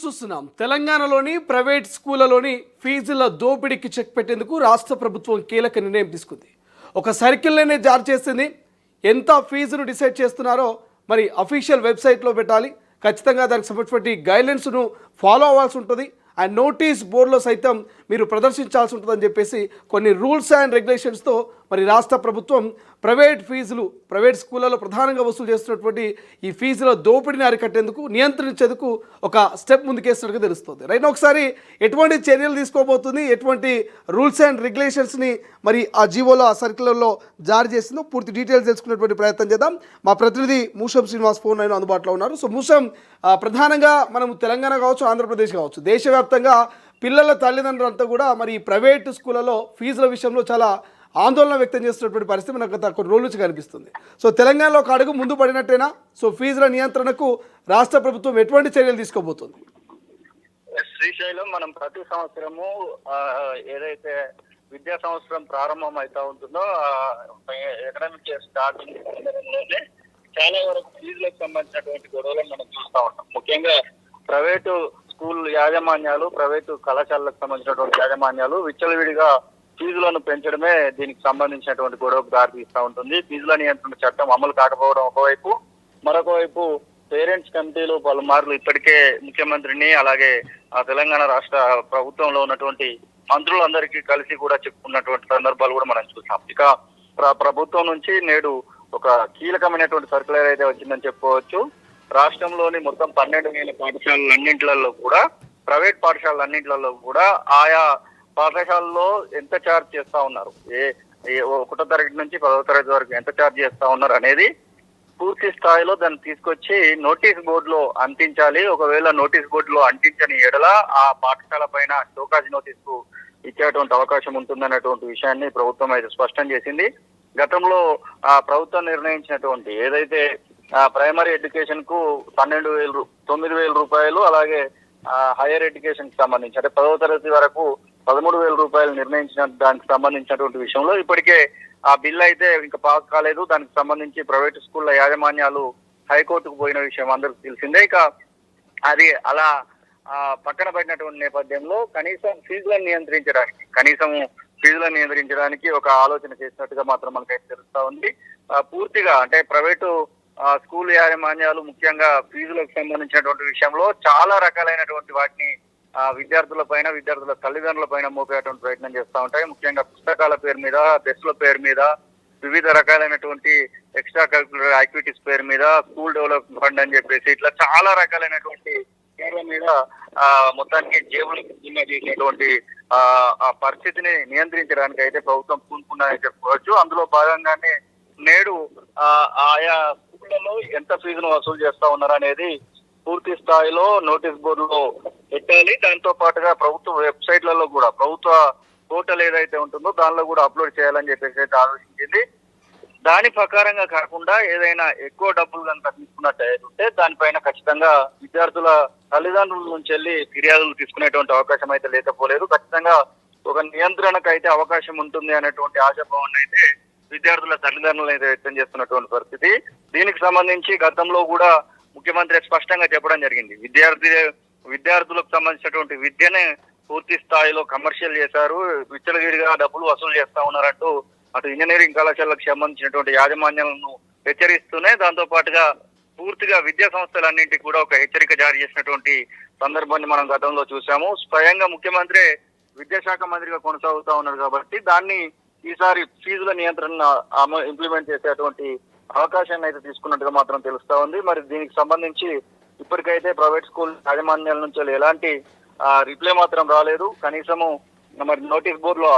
చూస్తున్నాం. తెలంగాణలోని ప్రైవేట్ స్కూళ్లలోని ఫీజుల దోపిడీకి చెక్ పెట్టేందుకు రాష్ట్ర ప్రభుత్వం కీలక నిర్ణయం తీసుకుంది. ఒక సర్కిల్నే జారీ చేసింది. ఎంత ఫీజును డిసైడ్ చేస్తున్నారో మరి అఫీషియల్ వెబ్సైట్లో పెట్టాలి. ఖచ్చితంగా దానికి సంబంధించిన గైడ్లైన్స్ను ఫాలో అవ్వాల్సి ఉంటుంది. అండ్ నోటీస్ బోర్డులో సైతం మీరు ప్రదర్శించాల్సి ఉంటుందని చెప్పేసి కొన్ని రూల్స్ అండ్ రెగ్యులేషన్స్తో మరి రాష్ట్ర ప్రభుత్వం ప్రైవేట్ స్కూళ్ళలో ప్రధానంగా వసూలు చేస్తున్నటువంటి ఈ ఫీజుల దోపిడీని అరికట్టేందుకు, నియంత్రించేందుకు ఒక స్టెప్ ముందుకేస్తున్నట్టుగా తెలుస్తుంది. రైట్, ఒకసారి ఎటువంటి చర్యలు తీసుకోబోతుంది, ఎటువంటి రూల్స్ అండ్ రెగ్యులేషన్స్ని మరి ఆ జీవోలో, ఆ సర్క్యులర్లో జారీ చేసిందో పూర్తి డీటెయిల్స్ తెలుసుకునేటువంటి ప్రయత్నం చేద్దాం. మా ప్రతినిధి మూషం శ్రీనివాస్ ఫోన్ లైన్ అందుబాటులో ఉన్నారు. సో మూషం, ప్రధానంగా మనం తెలంగాణ కావచ్చు, ఆంధ్రప్రదేశ్ కావచ్చు, దేశవ్యాప్తంగా పిల్లల తల్లిదండ్రులంతా కూడా మరి ప్రైవేటు స్కూళ్ళలో ఫీజుల విషయంలో చాలా ఆందోళన వ్యక్తం చేస్తున్నటువంటి పరిస్థితి మనకు గత కొన్ని రోజుల నుంచి కనిపిస్తుంది. సో తెలంగాణలో ఒక అడుగు ముందు పడినట్టేనా? సో ఫీజుల నియంత్రణకు రాష్ట్ర ప్రభుత్వం ఎటువంటి చర్యలు తీసుకోబోతుంది? శ్రీశైలం, మనం ప్రతి సంవత్సరము ఏదైతే విద్యా సంవత్సరం ప్రారంభం అవుతా ఉంటుందో ఎకనామిక్ ఇయర్ స్టార్టింగ్ సందర్భంలోనే చాలా వరకు ఫీజులకు సంబంధించినటువంటి గొడవలను మనం చూస్తూ ఉంటాం. ముఖ్యంగా ప్రైవేటు స్కూల్ యాజమాన్యాలు, ప్రైవేటు కళాశాలకు సంబంధించినటువంటి యాజమాన్యాలు విచ్చలవిడిగా ఫీజులను పెంచడమే దీనికి సంబంధించినటువంటి గొడవకు దారితీస్తూ ఉంటుంది. ఫీజుల నియంత్రణ చట్టం అమలు కాకపోవడం ఒకవైపు, మరొక వైపు పేరెంట్స్ కమిటీలు పలుమార్లు ఇప్పటికే ముఖ్యమంత్రిని, అలాగే తెలంగాణ రాష్ట్ర ప్రభుత్వంలో ఉన్నటువంటి మంత్రులందరికీ కలిసి కూడా చెప్పుకున్నటువంటి సందర్భాలు కూడా మనం చూసాం. ఇక ప్రభుత్వం నుంచి నేడు ఒక కీలకమైనటువంటి సర్కులర్ అయితే వచ్చిందని చెప్పుకోవచ్చు. రాష్ట్రంలోని మొత్తం 12,000 పాఠశాలలన్నింటిలో కూడా, ప్రైవేట్ పాఠశాలలన్నింటిలో కూడా ఆయా పాఠశాలలో ఎంత ఛార్జ్ చేస్తా ఉన్నారు, ఒకటో తరగతి నుంచి 10వ తరగతి వరకు ఎంత ఛార్జ్ చేస్తా ఉన్నారు అనేది పూర్తి స్థాయిలో దాన్ని తీసుకొచ్చి నోటీస్ బోర్డులో అంటించాలి. ఒకవేళ నోటీస్ బోర్డులో అంటించని ఎడల ఆ పాఠశాల పైన షోకాజ్ నోటీస్ కు ఇచ్చేటువంటి అవకాశం ఉంటుందనేటువంటి విషయాన్ని ప్రభుత్వం అయితే స్పష్టం చేసింది. గతంలో ప్రభుత్వం నిర్ణయించినటువంటి ఏదైతే ప్రైమరీ ఎడ్యుకేషన్ కు 9,000 రూపాయలు, అలాగే హైయర్ ఎడ్యుకేషన్ కి సంబంధించి అంటే 10వ తరగతి వరకు 13,000 రూపాయలు నిర్ణయించిన దానికి సంబంధించినటువంటి విషయంలో ఇప్పటికే ఆ బిల్ అయితే ఇంకా పాస్ కాలేదు. దానికి సంబంధించి ప్రైవేట్ స్కూళ్ల యాజమాన్యాలు హైకోర్టుకు పోయిన విషయం అందరికి తెలిసిందే. ఇక అది అలా పక్కన పడినటువంటి నేపథ్యంలో కనీసం ఫీజులను నియంత్రించడానికి ఒక ఆలోచన చేసినట్టుగా మాత్రం మనకైతే తెలుస్తా ఉంది. పూర్తిగా అంటే ప్రైవేటు స్కూల్ యాజమాన్యాలు ముఖ్యంగా ఫీజులకు సంబంధించినటువంటి విషయంలో చాలా రకాలైనటువంటి వాటిని విద్యార్థుల తల్లిదండ్రుల పైన మోపేటువంటి ప్రయత్నం చేస్తూ ఉంటాయి. ముఖ్యంగా పుస్తకాల పేరు మీద, డ్రెస్ల పేరు మీద, వివిధ రకాలైనటువంటి ఎక్స్ట్రా కరిక్యులర్ యాక్టివిటీస్ పేరు మీద, స్కూల్ డెవలప్మెంట్ ఫండ్ అని చెప్పేసి ఇట్లా చాలా రకాలైనటువంటి పేర్ల మీద మొత్తానికి జేబులు జిమ్మా చేసేటువంటి ఆ పరిస్థితిని నియంత్రించడానికి అయితే ప్రభుత్వం పూనుకున్నారని చెప్పుకోవచ్చు. అందులో భాగంగానే నేడు ఆయా స్కూళ్లలో ఎంత ఫీజును వసూలు చేస్తా ఉన్నారనేది పూర్తి స్థాయిలో నోటీస్ బోర్డులో పెట్టాలి. దాంతో పాటుగా ప్రభుత్వ వెబ్సైట్లలో కూడా, ప్రభుత్వ పోర్టల్ ఏదైతే ఉంటుందో దానిలో కూడా అప్లోడ్ చేయాలని చెప్పేసి అయితే ఆలోచించింది. దాని ప్రకారంగా కాకుండా ఏదైనా ఎక్కువ డబ్బులు కనుక తీసుకున్నట్టే దానిపైన ఖచ్చితంగా విద్యార్థుల తల్లిదండ్రుల నుంచి వెళ్ళి ఫిర్యాదులు తీసుకునేటువంటి అవకాశం అయితే లేకపోలేదు. ఖచ్చితంగా ఒక నియంత్రణకు అయితే అవకాశం ఉంటుంది అనేటువంటి ఆశాభావాన్ని అయితే విద్యార్థుల తల్లిదండ్రులు అయితే వ్యక్తం చేస్తున్నటువంటి పరిస్థితి. దీనికి సంబంధించి గతంలో కూడా ముఖ్యమంత్రి స్పష్టంగా చెప్పడం జరిగింది. విద్యార్థులకు సంబంధించినటువంటి విద్యనే పూర్తి స్థాయిలో కమర్షియల్ చేశారు, విచ్చలవిడిగా డబ్బులు వసూలు చేస్తా ఉన్నారంటూ అటు ఇంజనీరింగ్ కళాశాలకు సంబంధించినటువంటి యాజమాన్యాలను హెచ్చరిస్తూనే దాంతో పాటుగా పూర్తిగా విద్యా సంస్థలన్నింటికి కూడా ఒక హెచ్చరిక జారీ చేసినటువంటి సందర్భాన్ని మనం గతంలో చూసాము. స్వయంగా ముఖ్యమంత్రి విద్యాశాఖ మంత్రిగా కొనసాగుతా ఉన్నారు కాబట్టి దాన్ని ఈసారి ఫీజుల నియంత్రణ ఇంప్లిమెంట్ చేసేటువంటి అవకాశాన్ని అయితే తీసుకున్నట్టుగా మాత్రం తెలుస్తా ఉంది. మరి దీనికి సంబంధించి ఇప్పటికైతే ప్రైవేట్ స్కూల్ యాజమాన్యాల నుంచి ఎలాంటి రిప్లై మాత్రం రాలేదు. కనీసము మరి నోటీస్ బోర్డులో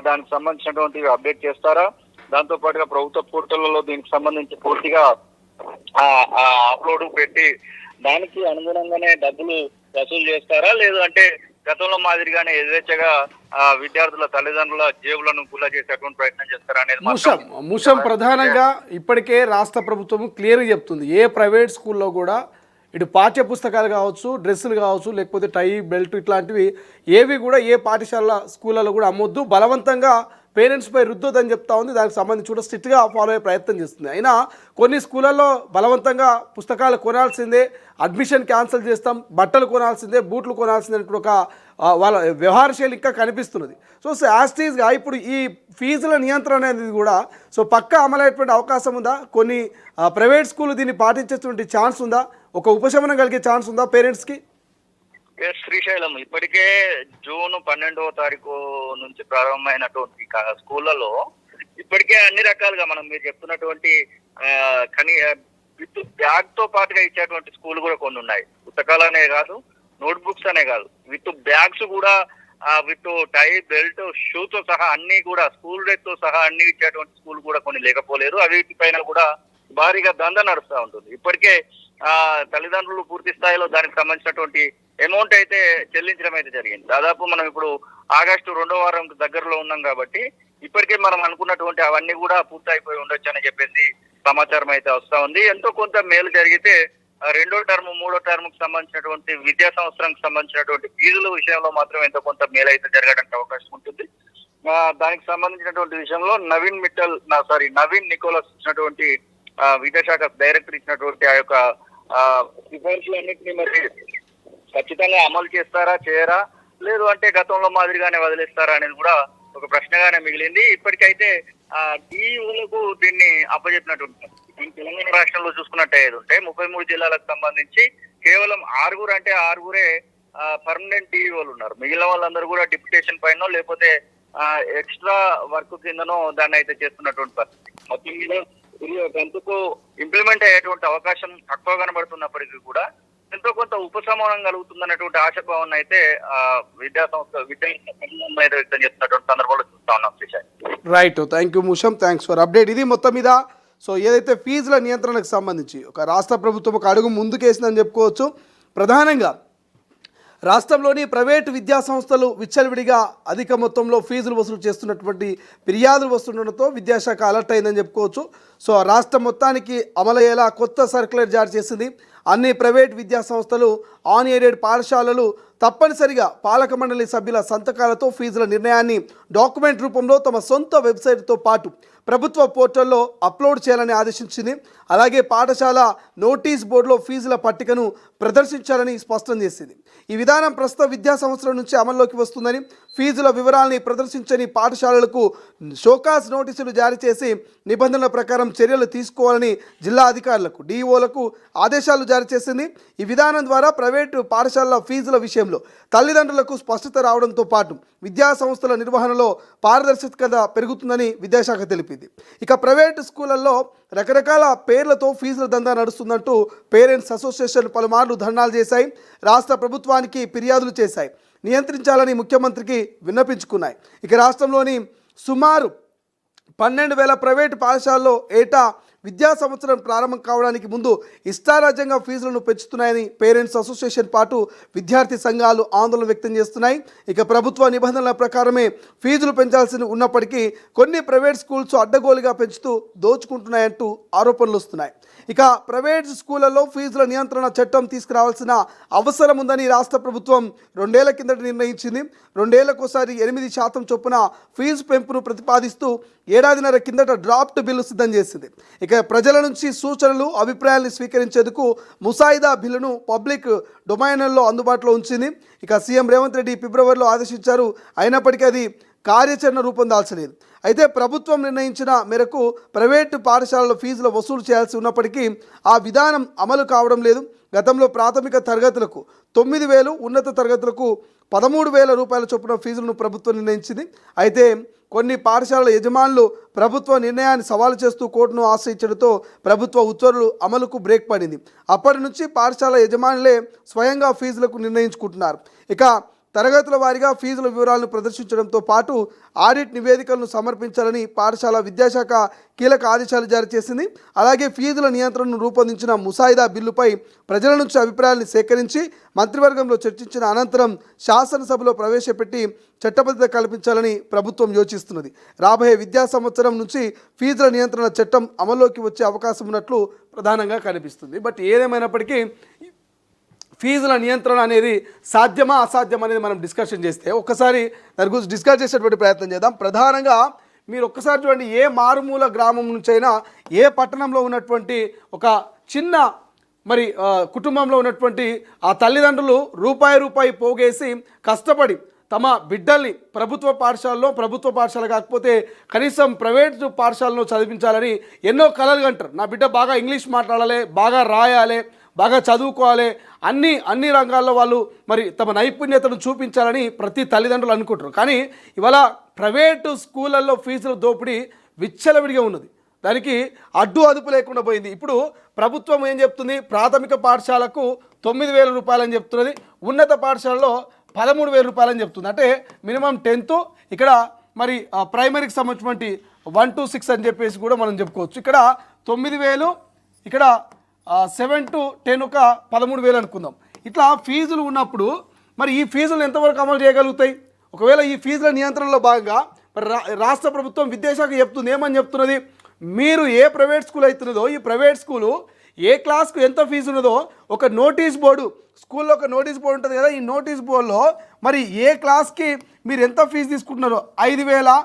దానికి సంబంధించినటువంటి అప్డేట్ చేస్తారా, దాంతో పాటుగా ప్రభుత్వ పోర్టళ్లలో దీనికి సంబంధించి పూర్తిగా అప్లోడ్ పెట్టి దానికి అనుగుణంగానే డబ్బులు వసూలు చేస్తారా, లేదు అంటే గతంలో మాదిరిగానే యథేచ్ఛగా విద్యార్థుల తల్లిదండ్రుల జేబులను గుల్ల చేసేటువంటి ప్రయత్నం చేస్తారా అనేది మూషం ప్రధానంగా ఇప్పటికే రాష్ట్ర ప్రభుత్వం క్లియర్గా చెప్తుంది. ఏ ప్రైవేట్ స్కూల్లో కూడా ఇటు పాఠ్య పుస్తకాలు కావచ్చు, డ్రెస్సులు కావచ్చు, లేకపోతే టై, బెల్ట్ ఇట్లాంటివి ఏవి కూడా ఏ పాఠశాల స్కూళ్ళలో కూడా అమ్మొద్దు. బలవంతంగా పేరెంట్స్పై రుద్దొద్దని చెప్తా ఉంది. దానికి సంబంధించి కూడా స్ట్రిక్ట్గా ఫాలో అయ్యే ప్రయత్నం చేస్తుంది. అయినా కొన్ని స్కూళ్ళల్లో బలవంతంగా పుస్తకాలు కొనాల్సిందే, అడ్మిషన్ క్యాన్సిల్ చేస్తాం, బట్టలు కొనాల్సిందే, బూట్లు కొనాల్సిందే అంటూ ఒక వాళ్ళ వ్యవహారశైలి ఇంకా కనిపిస్తున్నది. సో యాస్టీస్గా ఇప్పుడు ఈ ఫీజుల నియంత్రణ అనేది కూడా సో పక్కా అమలయ్యేటువంటి అవకాశం ఉందా? కొన్ని ప్రైవేట్ స్కూళ్ళు దీన్ని పాటించేటువంటి ఛాన్స్ ఉందా? ఒక ఉపశమనం కలిగే ఛాన్స్ ఉందా పేరెంట్స్కి? శ్రీశైలం ఇప్పటికే జూన్ 12వ తారీఖు నుంచి ప్రారంభమైనటువంటి స్కూళ్ళలో ఇప్పటికే అన్ని రకాలుగా మీరు చెప్తున్నటువంటి కనీ విత్ బ్యాగ్ తో పాటుగా ఇచ్చేటువంటి స్కూల్ కూడా కొన్ని ఉన్నాయి. పుస్తకాలు అనే కాదు, నోట్ బుక్స్ అనే కాదు, విత్ బ్యాగ్స్ కూడా, విత్ టై, బెల్ట్, షూ తో సహా అన్ని కూడా, స్కూల్ డ్రెస్ తో సహా అన్ని ఇచ్చేటువంటి స్కూల్ కూడా కొన్ని లేకపోలేదు. అవిటిపైన కూడా భారీగా దంద నడుస్తూ ఉంటుంది. ఇప్పటికే తల్లిదండ్రులు పూర్తి స్థాయిలో దానికి సంబంధించినటువంటి అమౌంట్ అయితే చెల్లించడం అయితే జరిగింది. దాదాపు మనం ఇప్పుడు ఆగస్టు 2వ వారం దగ్గరలో ఉన్నాం కాబట్టి ఇప్పటికే మనం అనుకున్నటువంటి అవన్నీ కూడా పూర్తి అయిపోయి ఉండొచ్చు అని చెప్పేసి సమాచారం అయితే వస్తా ఉంది. ఎంతో కొంత మేలు జరిగితే 2వ టర్మ్ 3వ టర్మ్ కి సంబంధించినటువంటి విద్యా సంవత్సరానికి సంబంధించినటువంటి ఫీజుల విషయంలో మాత్రం ఎంతో కొంత మేలు అయితే జరగడానికి అవకాశం ఉంటుంది. దానికి సంబంధించినటువంటి విషయంలో నవీన్ నికోలస్ ఇచ్చినటువంటి విద్యాశాఖ డైరెక్టర్ ఇచ్చినటువంటి ఆ యొక్క సిఫార్సులన్నింటినీ మరి ఖచ్చితంగా అమలు చేస్తారా, చేయరా, లేదు అంటే గతంలో మాదిరిగానే వదిలేస్తారా అనేది కూడా ఒక ప్రశ్నగానే మిగిలింది. ఇప్పటికైతే డిఈఓలకు దీన్ని అప్పచెప్పినటువంటి తెలంగాణ రాష్ట్రంలో చూసుకున్నట్టయితే ఉంటే 33 జిల్లాలకు సంబంధించి కేవలం 6 పర్మనెంట్ డిఈఓలు ఉన్నారు. మిగిలిన వాళ్ళందరూ కూడా డిప్యుటేషన్ పైన లేకపోతే ఎక్స్ట్రా వర్క్ కిందనో దాన్ని అయితే చేస్తున్నటువంటి పరిస్థితి. మొత్తం మీద ఇది గంతుకు ఇంప్లిమెంట్ అయ్యేటువంటి అవకాశం తక్కువ కనబడుతున్నప్పటికీ కూడా ఎంతో కొంత ఉపశమనం కలుగుతుందన్నటువంటి ఆశాభావాన్ని అయితే విద్యాసంస్థ వ్యక్తం చేస్తున్నటువంటి సందర్భంలో చూస్తా ఉన్నాం. Right, thank you Musham, thanks for update. ఇది మొత్తం మీద సో ఏదైతే ఫీజుల నియంత్రణకు సంబంధించి ఒక రాష్ట్ర ప్రభుత్వం ఒక అడుగు ముందుకేసిందని చెప్పుకోవచ్చు. ప్రధానంగా రాష్ట్రంలోని ప్రైవేటు విద్యా సంస్థలు విచ్చలవిడిగా అధిక మొత్తంలో ఫీజులు వసూలు చేస్తున్నటువంటి ఫిర్యాదులు వస్తుండడంతో విద్యాశాఖ అలర్ట్ అయిందని చెప్పుకోవచ్చు. సో రాష్ట్రం మొత్తానికి అమలయ్యేలా కొత్త సర్క్యులర్ జారీ చేసింది. అన్ని ప్రైవేట్ విద్యా సంస్థలు, ఆన్ ఎయిడెడ్ పాఠశాలలు తప్పనిసరిగా పాలక మండలి సభ్యుల సంతకాలతో ఫీజుల నిర్ణయాన్ని డాక్యుమెంట్ రూపంలో తమ సొంత వెబ్సైట్తో పాటు ప్రభుత్వ పోర్టల్లో అప్లోడ్ చేయాలని ఆదేశించింది. అలాగే పాఠశాల నోటీస్ బోర్డులో ఫీజుల పట్టికను ప్రదర్శించాలని స్పష్టం చేసింది. ఈ విధానం ప్రస్తుత విద్యా సంవత్సరం నుంచి అమల్లోకి వస్తుందని, ఫీజుల వివరాల్ని ప్రదర్శించని పాఠశాలలకు షోకాస్ నోటీసులు జారీ చేసి నిబంధనల ప్రకారం చర్యలు తీసుకోవాలని జిల్లా అధికారులకు, డిఈఓలకు ఆదేశాలు జారీ చేసింది. ఈ విధానం ద్వారా ప్రైవేటు పాఠశాలల ఫీజుల విషయంలో తల్లిదండ్రులకు స్పష్టత రావడంతో పాటు విద్యా సంస్థల నిర్వహణలో పారదర్శకత పెరుగుతుందని విద్యాశాఖ తెలిపింది. ఇక ప్రైవేటు స్కూళ్లలో రకరకాల పేర్లతో ఫీజుల దందా నడుస్తుందంటూ పేరెంట్స్ అసోసియేషన్ పలుమార్లు ధర్నాలు చేశాయి, రాష్ట్ర ప్రభుత్వానికి ఫిర్యాదులు చేశాయి, నియంత్రించాలని ముఖ్యమంత్రికి విన్నపించుకున్నాయి. ఇక రాష్ట్రంలోని సుమారు 12,000 ప్రైవేటు పాఠశాలలో ఏటా విద్యా సంవత్సరం ప్రారంభం కావడానికి ముందు ఇష్టారాజ్యంగా ఫీజులను పెంచుతున్నాయని పేరెంట్స్ అసోసియేషన్ పాటు విద్యార్థి సంఘాలు ఆందోళన వ్యక్తం చేస్తున్నాయి. ఇక ప్రభుత్వ నిబంధనల ప్రకారమే ఫీజులు పెంచాల్సి ఉన్నప్పటికీ కొన్ని ప్రైవేట్ స్కూల్స్ అడ్డగోలుగా పెంచుతూ దోచుకుంటున్నాయంటూ ఆరోపణలు వస్తున్నాయి. ఇక ప్రైవేట్ స్కూళ్లలో ఫీజుల నియంత్రణ చట్టం తీసుకురావాల్సిన అవసరం ఉందని రాష్ట్ర ప్రభుత్వం 2 ఏళ్ల కిందట నిర్ణయించింది. 2 ఏళ్లకోసారి 8% చొప్పున ఫీజు పెంపును ప్రతిపాదిస్తూ ఏడాదిన్నర కిందట డ్రాఫ్ట్ బిల్లు సిద్ధం చేసింది. ఇక ప్రజల నుంచి సూచనలు, అభిప్రాయాలను స్వీకరించేందుకు ముసాయిదా బిల్లును పబ్లిక్ డొమైన్లో అందుబాటులో ఉంచింది. ఇక సీఎం రేవంత్ రెడ్డి ఫిబ్రవరిలో ఆదేశించారు. అయినప్పటికీ అది కార్యాచరణ రూపం దాల్చలేదు. అయితే ప్రభుత్వం నిర్ణయించిన మేరకు ప్రైవేటు పాఠశాలల ఫీజుల వసూలు చేయాల్సి ఉన్నప్పటికీ ఆ విధానం అమలు కావడం లేదు. గతంలో ప్రాథమిక తరగతులకు 9,000, ఉన్నత తరగతులకు 13,000 రూపాయల చొప్పున ఫీజులను ప్రభుత్వం నిర్ణయించింది. అయితే కొన్ని పాఠశాలల యజమానులు ప్రభుత్వ నిర్ణయాన్ని సవాలు చేస్తూ కోర్టును ఆశ్రయించడంతో ప్రభుత్వ ఉత్తర్వులు అమలుకు బ్రేక్ పడింది. అప్పటి నుంచి పాఠశాల యజమానులే స్వయంగా ఫీజులకు నిర్ణయించుకుంటున్నారు. ఇక తరగతుల వారీగా ఫీజుల వివరాలను ప్రదర్శించడంతో పాటు ఆడిట్ నివేదికలను సమర్పించాలని పాఠశాల విద్యాశాఖ కీలక ఆదేశాలు జారీ చేసింది. అలాగే ఫీజుల నియంత్రణను రూపొందించిన ముసాయిదా బిల్లుపై ప్రజల నుంచి అభిప్రాయాలను సేకరించి మంత్రివర్గంలో చర్చించిన అనంతరం శాసనసభలో ప్రవేశపెట్టి చట్టబద్ధత కల్పించాలని ప్రభుత్వం యోచిస్తున్నది. రాబోయే విద్యా సంవత్సరం నుంచి ఫీజుల నియంత్రణ చట్టం అమల్లోకి వచ్చే అవకాశం ఉన్నట్లు ప్రధానంగా కనిపిస్తుంది. బట్ ఏదేమైనప్పటికీ ఫీజుల నియంత్రణ అనేది సాధ్యమా అసాధ్యమా అనేది మనం డిస్కషన్ చేస్తే ఒక్కసారి దాని గురించి డిస్కస్ చేసేటువంటి ప్రయత్నం చేద్దాం. ప్రధానంగా మీరు ఒక్కసారి చూడండి, ఏ మారుమూల గ్రామం నుంచైనా ఏ పట్టణంలో ఉన్నటువంటి ఒక చిన్న మరి కుటుంబంలో ఉన్నటువంటి ఆ తల్లిదండ్రులు రూపాయి పోగేసి కష్టపడి తమ బిడ్డల్ని ప్రభుత్వ పాఠశాల కాకపోతే కనీసం ప్రైవేట్ పాఠశాలలో చదివించాలని ఎన్నో కలలు కంటారు. నా బిడ్డ బాగా ఇంగ్లీష్ మాట్లాడాలి, బాగా రాయాలి, బాగా చదువుకోవాలి, అన్ని రంగాల్లో వాళ్ళు మరి తమ నైపుణ్యతను చూపించాలని ప్రతి తల్లిదండ్రులు అనుకుంటారు. కానీ ఇవాళ ప్రైవేటు స్కూళ్ళల్లో ఫీజుల దోపిడీ విచ్చలవిడిగా ఉన్నది. దానికి అదుపు లేకుండా పోయింది. ఇప్పుడు ప్రభుత్వం ఏం చెప్తుంది, ప్రాథమిక పాఠశాలకు 9,000 రూపాయలు అని చెప్తున్నది, ఉన్నత పాఠశాలలో 13,000 రూపాయలు అని చెప్తుంది. అంటే మినిమం 10th, ఇక్కడ మరి ప్రైమరీకి సంబంధించినటువంటి 1 to 6 అని చెప్పేసి కూడా మనం చెప్పుకోవచ్చు. ఇక్కడ 9,000, ఇక్కడ 7 to 10 ఒక 13,000 అనుకుందాం. ఇట్లా ఫీజులు ఉన్నప్పుడు మరి ఈ ఫీజులు ఎంతవరకు అమలు చేయగలుగుతాయి? ఒకవేళ ఈ ఫీజుల నియంత్రణలో భాగంగా మరి రాష్ట్ర ప్రభుత్వం విద్యాశాఖ చెప్తుంది, ఏమని చెప్తున్నది, మీరు ఏ ప్రైవేట్ స్కూల్ అవుతున్నదో ఈ ప్రైవేట్ స్కూలు ఏ క్లాస్కు ఎంత ఫీజు ఉన్నదో ఒక నోటీస్ బోర్డు, స్కూల్లో ఒక నోటీస్ బోర్డు ఉంటుంది కదా, ఈ నోటీస్ బోర్డులో మరి ఏ క్లాస్కి మీరు ఎంత ఫీజు తీసుకుంటున్నారో 5,000,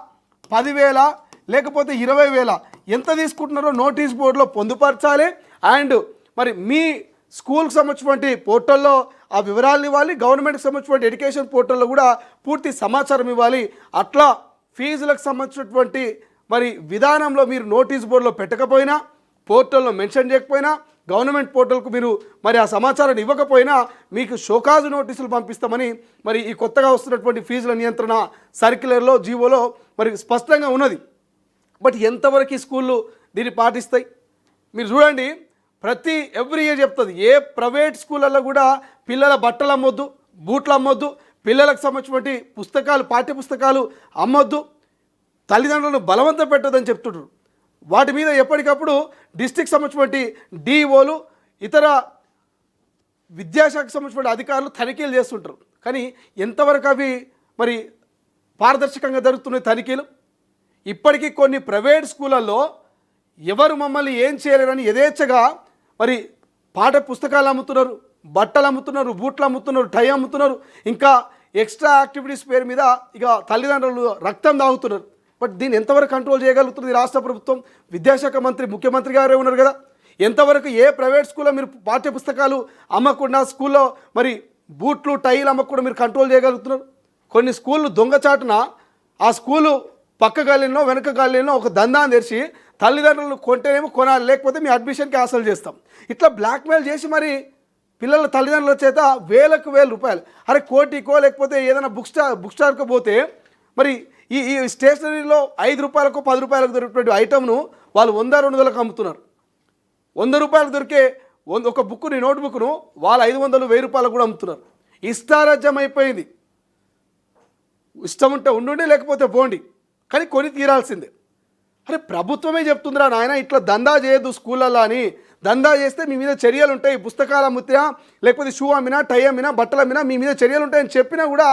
10,000 లేకపోతే 20,000 ఎంత తీసుకుంటున్నారో నోటీస్ బోర్డులో పొందుపరచాలి. అండ్ మరి మీ స్కూల్కి సంబంధించినటువంటి పోర్టల్లో ఆ వివరాలను ఇవ్వాలి. గవర్నమెంట్కి సంబంధించినటువంటి ఎడ్యుకేషన్ పోర్టల్లో కూడా పూర్తి సమాచారం ఇవ్వాలి. అట్లా ఫీజులకు సంబంధించినటువంటి మరి విధానంలో మీరు నోటీస్ బోర్డులో పెట్టకపోయినా, పోర్టల్లో మెన్షన్ చేయకపోయినా, గవర్నమెంట్ పోర్టల్కు మీరు మరి ఆ సమాచారాన్ని ఇవ్వకపోయినా మీకు షోకాజు నోటీసులు పంపిస్తామని మరి ఈ కొత్తగా వస్తున్నటువంటి ఫీజుల నియంత్రణ సర్క్యులర్లో, జీవోలో మరి స్పష్టంగా ఉన్నది. బట్ ఎంతవరకు ఈ స్కూళ్ళు దీన్ని పాటిస్తాయి? మీరు చూడండి, ఎవ్రీ ఇయర్ చెప్తుంది, ఏ ప్రైవేట్ స్కూళ్ళల్లో కూడా పిల్లల బట్టలు అమ్మొద్దు, బూట్లు అమ్మొద్దు, పిల్లలకు సంబంధించినటువంటి పుస్తకాలు, పాఠ్యపుస్తకాలు అమ్మొద్దు, తల్లిదండ్రులను బలవంతం పెట్టొద్దని చెప్తుంటారు. వాటి మీద ఎప్పటికప్పుడు డిస్ట్రిక్ట్ సంబంధించినటువంటి డిఓలు, ఇతర విద్యాశాఖకు సంబంధించిన అధికారులు తనిఖీలు చేస్తుంటారు. కానీ ఎంతవరకు అవి మరి పారదర్శకంగా జరుగుతున్నాయి తనిఖీలు? ఇప్పటికీ కొన్ని ప్రైవేట్ స్కూళ్ళల్లో ఎవరు మమ్మల్ని ఏం చేయలేరని యథేచ్ఛగా మరి పాఠ్య పుస్తకాలు అమ్ముతున్నారు, బట్టలు అమ్ముతున్నారు, బూట్లు అమ్ముతున్నారు, టై అమ్ముతున్నారు, ఇంకా ఎక్స్ట్రా యాక్టివిటీస్ పేరు మీద ఇక తల్లిదండ్రులు రక్తం తాగుతున్నారు. బట్ దీన్ని ఎంతవరకు కంట్రోల్ చేయగలుగుతుంది రాష్ట్ర ప్రభుత్వం? విద్యాశాఖ మంత్రి, ముఖ్యమంత్రి గారే ఉన్నారు కదా. ఎంతవరకు ఏ ప్రైవేట్ స్కూల్లో మీరు పాఠ్య పుస్తకాలు అమ్మకుండా, స్కూల్లో మరి బూట్లు టైలు అమ్మకుండా మీరు కంట్రోల్ చేయగలుగుతున్నారు? కొన్ని స్కూళ్ళు దొంగచాటున ఆ స్కూలు పక్క గాలిలో వెనక గాలిలో ఒక దందాన్ని తెరిచి తల్లిదండ్రులు కొంటేనేమో కొనాలి, లేకపోతే మీ అడ్మిషన్కి ఆశలు చేస్తాం, ఇట్లా బ్లాక్మెయిల్ చేసి మరి పిల్లల తల్లిదండ్రుల చేత వేలకు వేల రూపాయలు, అరే కోటికో లేకపోతే ఏదైనా బుక్ స్టార్కో పోతే మరి ఈ స్టేషనరీలో 5 రూపాయలకు 10 రూపాయలకు దొరికేటువంటి ఐటమ్ను వాళ్ళు 100-200లకు అమ్ముతున్నారు. 100 రూపాయలకు దొరికే ఒక బుక్ని, నోట్ బుక్ను వాళ్ళు 500-1000 రూపాయలకు కూడా అమ్ముతున్నారు. ఇష్టారాజ్యం అయిపోయింది. ఇష్టం ఉంటే ఉండుండి, లేకపోతే పోండి, కానీ కొని తీరాల్సిందే. అరే ప్రభుత్వమే చెప్తుందిరా నాయన, ఇట్లా దందా చేయొద్దు స్కూళ్ళల్లో అని. దందా చేస్తే మీ మీద చర్యలు ఉంటాయి, పుస్తకాలు అమ్ముతా లేకపోతే షూ అమ్మినా, టై అమ్మినా, బట్టలు అమ్మినా మీ మీద చర్యలు ఉంటాయని చెప్పినా కూడా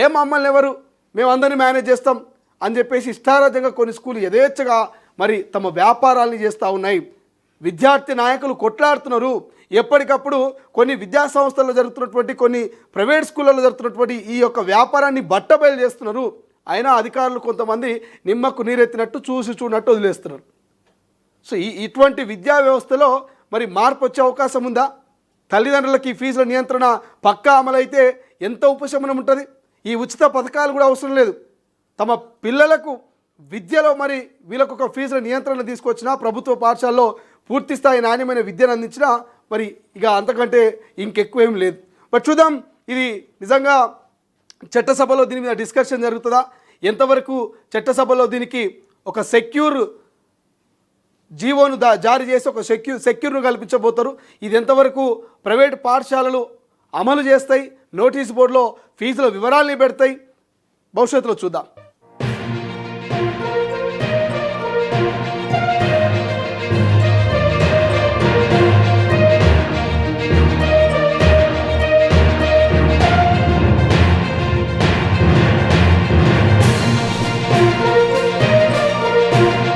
ఏ మమ్మల్ని ఎవరు, మేము అందరినీ మేనేజ్ చేస్తాం అని చెప్పేసి ఇష్టారాజ్యంగా కొన్ని స్కూళ్ళు యథేచ్ఛగా మరి తమ వ్యాపారాలని చేస్తూ ఉన్నాయి. విద్యార్థి నాయకులు కొట్లాడుతున్నారు. ఎప్పటికప్పుడు కొన్ని విద్యా సంస్థల్లో జరుగుతున్నటువంటి, కొన్ని ప్రైవేట్ స్కూళ్ళల్లో జరుగుతున్నటువంటి ఈ యొక్క వ్యాపారాన్ని బట్టబయలు చేస్తున్నారు. అయినా అధికారులు కొంతమంది నిమ్మకు నీరెత్తినట్టు చూసి చూడనట్టు వదిలేస్తున్నారు. సో ఇటువంటి విద్యా వ్యవస్థలో మరి మార్పు వచ్చే అవకాశం ఉందా? తల్లిదండ్రులకి ఫీజుల నియంత్రణ పక్కా అమలైతే ఎంత ఉపశమనం ఉంటుంది? ఈ ఉచిత పథకాలు కూడా అవసరం లేదు. తమ పిల్లలకు విద్యలో మరి వీళ్ళకు ఒక ఫీజుల నియంత్రణ తీసుకొచ్చినా, ప్రభుత్వ పాఠశాలలో పూర్తి స్థాయి నాణ్యమైన విద్యను అందించినా మరి ఇక అంతకంటే ఇంకెక్కువ ఏం లేదు. బట్ చూద్దాం, ఇది నిజంగా చట్టసభలో దీని మీద డిస్కషన్ జరుగుతుందా? ఎంతవరకు చట్టసభలో దీనికి ఒక సెక్యూర్ జీవోను జారీ చేసి ఒక సెక్యూర్ను కల్పించబోతారు? ఇది ఎంతవరకు ప్రైవేట్ పాఠశాలలు అమలు చేస్తాయి, నోటీస్ బోర్డులో ఫీజుల వివరాలని పెడతాయి, భవిష్యత్తులో చూద్దాం.